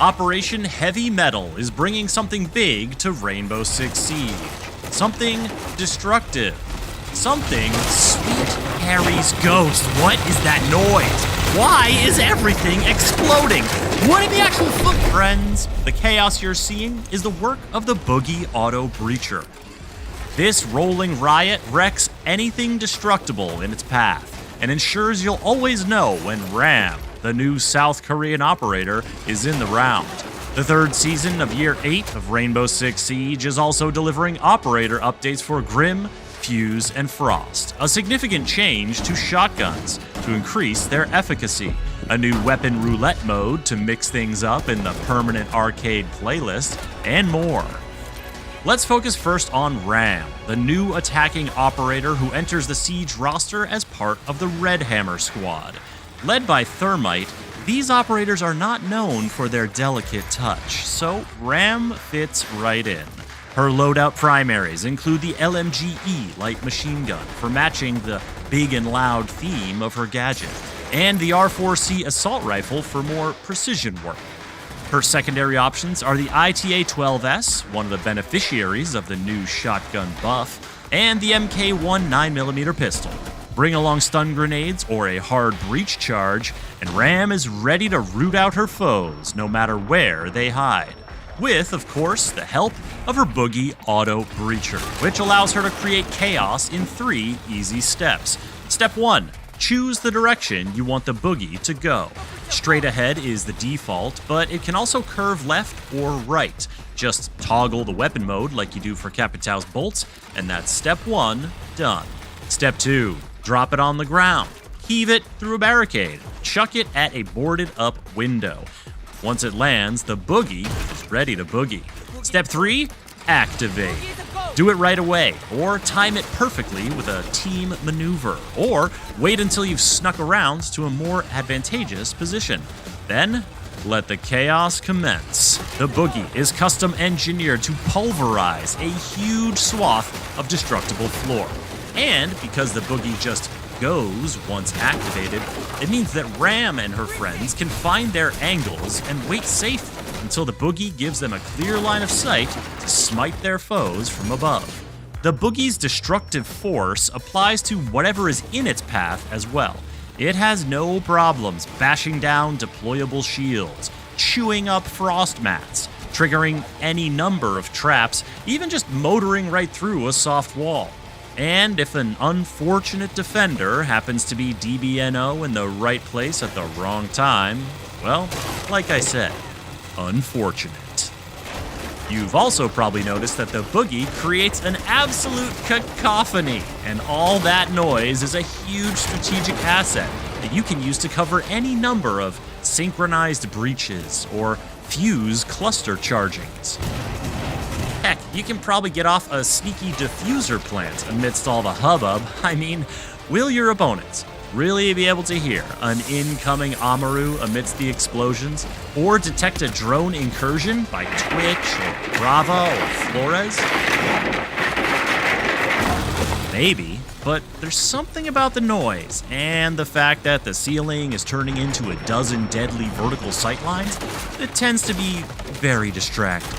Operation Heavy Mettle is bringing something big to Rainbow Six Siege. Something destructive. Something Sweet Harry's ghost. What is that noise? Why is everything exploding? What in the actual fuck? Friends, the chaos you're seeing is the work of the Boogie Auto Breacher. This rolling riot wrecks anything destructible in its path and ensures you'll always know when Ram, the new South Korean operator, is in the round. The third season of Year 8 of Rainbow Six Siege is also delivering operator updates for Grim, Fuse, and Frost, a significant change to shotguns to increase their efficacy, a new weapon roulette mode to mix things up in the permanent arcade playlist, and more. Let's focus first on Ram, the new attacking operator who enters the Siege roster as part of the Red Hammer squad. Led by Thermite, these operators are not known for their delicate touch, so Ram fits right in. Her loadout primaries include the LMG-E light machine gun for matching the big and loud theme of her gadget, and the R4C assault rifle for more precision work. Her secondary options are the ITA-12S, one of the beneficiaries of the new shotgun buff, and the MK1 9mm pistol. Bring along stun grenades or a hard breach charge, and Ram is ready to root out her foes no matter where they hide. With, of course, the help of her Boogie Auto Breacher, which allows her to create chaos in 3 easy steps. Step 1. Choose the direction you want the Boogie to go. Straight ahead is the default, but it can also curve left or right. Just toggle the weapon mode like you do for Capitão's bolts, and that's step 1 done. Step 2. Drop it on the ground. Heave it through a barricade. Chuck it at a boarded up window. Once it lands, the Boogie is ready to boogie. Step 3. Activate. Do it right away, or time it perfectly with a team maneuver, or wait until you've snuck around to a more advantageous position. Then, let the chaos commence. The Boogie is custom engineered to pulverize a huge swath of destructible floor. And because the Boogie just goes once activated, it means that Ram and her friends can find their angles and wait safely until the Boogie gives them a clear line of sight to smite their foes from above. The Boogie's destructive force applies to whatever is in its path as well. It has no problems bashing down deployable shields, chewing up frost mats, triggering any number of traps, even just motoring right through a soft wall. And if an unfortunate defender happens to be DBNO in the right place at the wrong time, well, like I said, unfortunate. You've also probably noticed that the Boogie creates an absolute cacophony, and all that noise is a huge strategic asset that you can use to cover any number of synchronized breaches or fuse cluster chargings. Heck, you can probably get off a sneaky diffuser plant amidst all the hubbub. I mean, will your opponents really be able to hear an incoming Amaru amidst the explosions, or detect a drone incursion by Twitch or Brava or Flores? Maybe, but there's something about the noise and the fact that the ceiling is turning into a dozen deadly vertical sightlines that tends to be very distracting.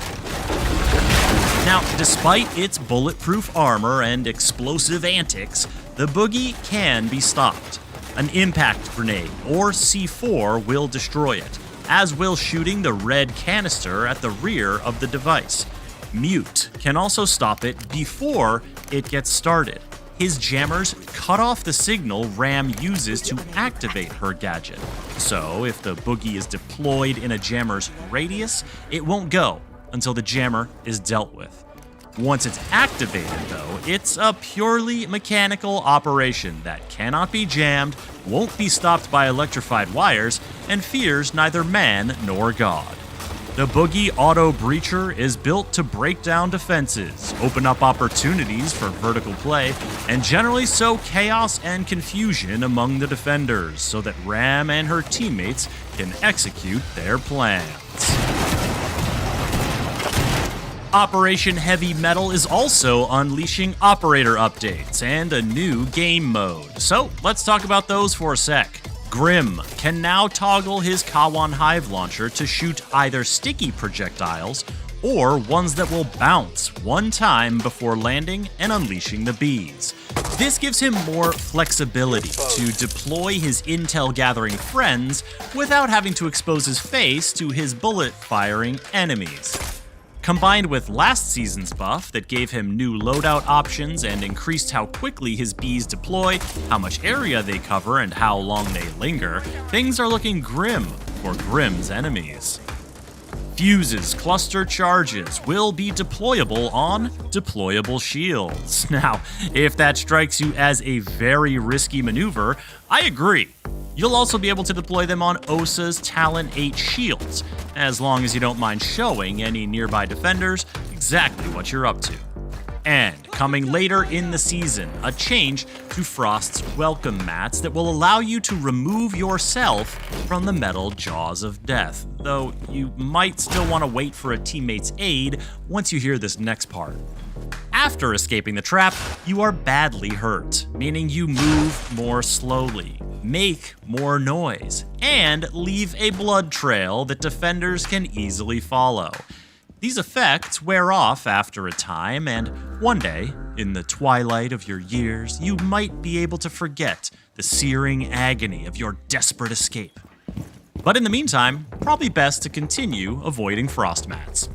Now, despite its bulletproof armor and explosive antics, the Boogie can be stopped. An impact grenade, or C4, will destroy it, as will shooting the red canister at the rear of the device. Mute can also stop it before it gets started. His jammers cut off the signal Ram uses to activate her gadget. So, if the Boogie is deployed in a jammer's radius, it won't go until the jammer is dealt with. Once it's activated, though, it's a purely mechanical operation that cannot be jammed, won't be stopped by electrified wires, and fears neither man nor God. The Boogie Auto Breacher is built to break down defenses, open up opportunities for vertical play, and generally sow chaos and confusion among the defenders so that Ram and her teammates can execute their plans. Operation Heavy Mettle is also unleashing operator updates and a new game mode. So let's talk about those for a sec. Grim can now toggle his Kawan Hive launcher to shoot either sticky projectiles or ones that will bounce one time before landing and unleashing the bees. This gives him more flexibility to deploy his intel-gathering friends without having to expose his face to his bullet-firing enemies. Combined with last season's buff that gave him new loadout options and increased how quickly his bees deploy, how much area they cover, and how long they linger, things are looking grim for Grim's enemies. Fuse's cluster charges will be deployable on deployable shields. Now, if that strikes you as a very risky maneuver, I agree. You'll also be able to deploy them on Osa's Talon 8 shields, as long as you don't mind showing any nearby defenders exactly what you're up to. And coming later in the season, a change to Frost's welcome mats that will allow you to remove yourself from the metal jaws of death, though you might still want to wait for a teammate's aid once you hear this next part. After escaping the trap, you are badly hurt, meaning you move more slowly, make more noise, and leave a blood trail that defenders can easily follow. These effects wear off after a time, and one day, in the twilight of your years, you might be able to forget the searing agony of your desperate escape. But in the meantime, probably best to continue avoiding frost mats.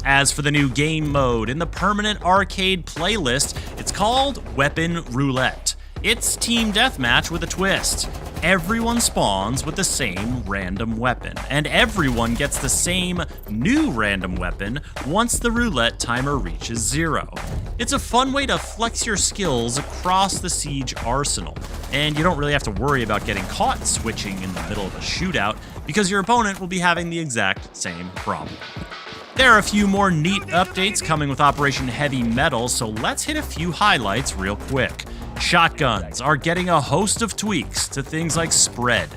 As for the new game mode in the permanent arcade playlist, it's called Weapon Roulette. It's team deathmatch with a twist. Everyone spawns with the same random weapon, and everyone gets the same new random weapon once the roulette timer reaches 0. It's a fun way to flex your skills across the Siege arsenal, and you don't really have to worry about getting caught switching in the middle of a shootout because your opponent will be having the exact same problem. There are a few more neat updates coming with Operation Heavy Mettle, so let's hit a few highlights real quick. Shotguns are getting a host of tweaks to things like spread,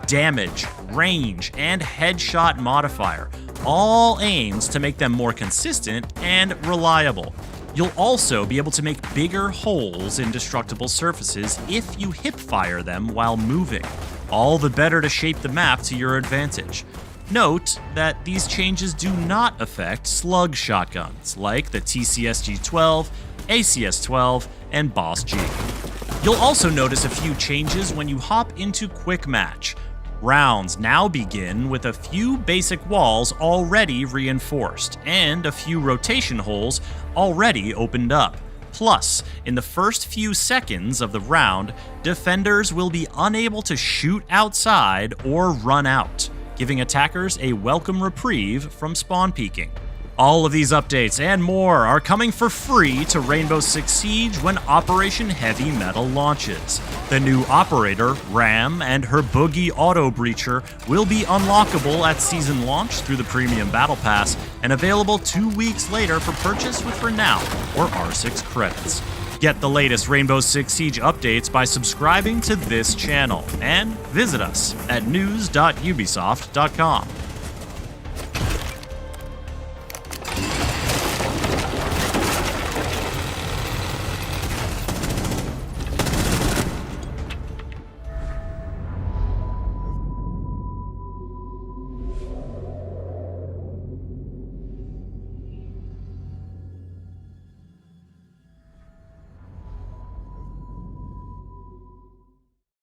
damage, range, and headshot modifier, all aims to make them more consistent and reliable. You'll also be able to make bigger holes in destructible surfaces if you hip-fire them while moving, all the better to shape the map to your advantage. Note that these changes do not affect slug shotguns like the TCSG-12, ACS-12, and Boss G. You'll also notice a few changes when you hop into Quick Match. Rounds now begin with a few basic walls already reinforced, and a few rotation holes already opened up. Plus, in the first few seconds of the round, defenders will be unable to shoot outside or run out, giving attackers a welcome reprieve from spawn peeking. All of these updates and more are coming for free to Rainbow Six Siege when Operation Heavy Mettle launches. The new operator, Ram, and her Boogie auto breacher will be unlockable at season launch through the Premium Battle Pass and available 2 weeks later for purchase with Renown or R6 credits. Get the latest Rainbow Six Siege updates by subscribing to this channel and visit us at news.ubisoft.com.